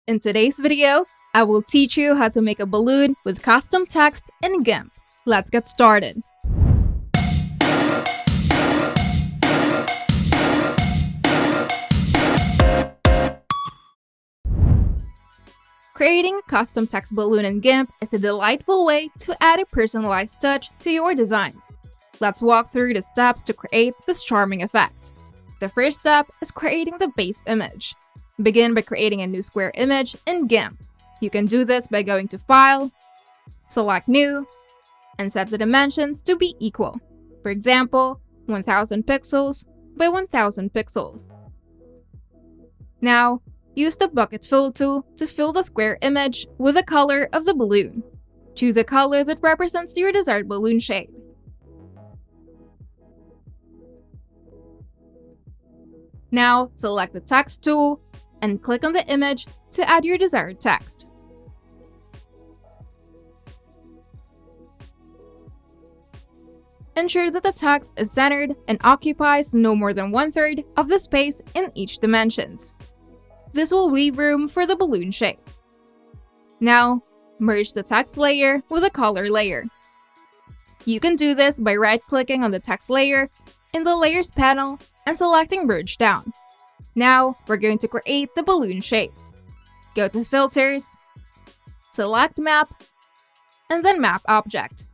In today's video, I will teach you how to make a balloon with custom text in GIMP. Let's get started. Creating a custom text balloon in GIMP is a delightful way to add a personalized touch to your designs. Let's walk through the steps to create this charming effect. The first step is creating the base image. Begin by creating a new square image in GIMP. You can do this by going to File, select New, and set the dimensions to be equal. For example, 1000 pixels by 1000 pixels. Now, use the Bucket Fill tool to fill the square image with the color of the balloon. Choose a color that represents your desired balloon shape. Now, select the Text tool and click on the image to add your desired text. Ensure that the text is centered and occupies no more than 1/3 of the space in each dimensions. This will leave room for the balloon shape. Now, merge the text layer with the color layer. You can do this by right-clicking on the text layer in the Layers panel and selecting Merge Down. Now, we're going to create the balloon shape. Go to Filters, select Map, and then Map Object.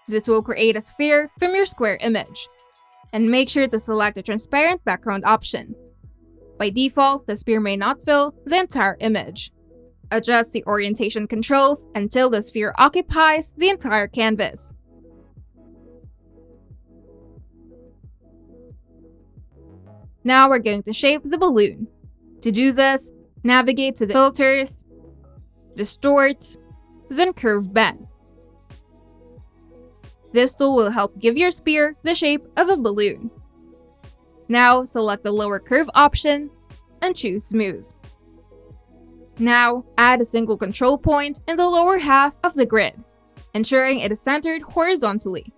This will create a sphere from your square image. And make sure to select the transparent background option. By default, the sphere may not fill the entire image. Adjust the orientation controls until the sphere occupies the entire canvas. Now we're going to shape the balloon. To do this, navigate to the Filters, Distort, then Curve Bend. This tool will help give your sphere the shape of a balloon. Now, select the lower curve option and choose Smooth. Now, add a single control point in the lower half of the grid, ensuring it is centered horizontally.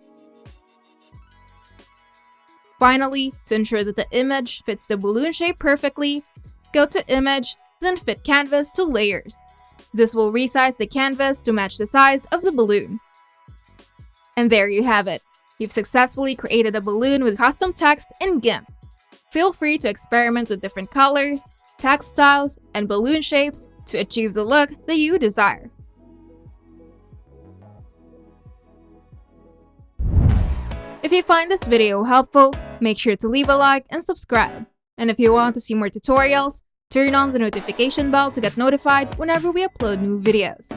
Finally, to ensure that the image fits the balloon shape perfectly, go to Image, then Fit Canvas to Layers. This will resize the canvas to match the size of the balloon. And there you have it. You've successfully created a balloon with custom text in GIMP. Feel free to experiment with different colors, text styles, and balloon shapes to achieve the look that you desire. If you find this video helpful, make sure to leave a like and subscribe. And if you want to see more tutorials, turn on the notification bell to get notified whenever we upload new videos.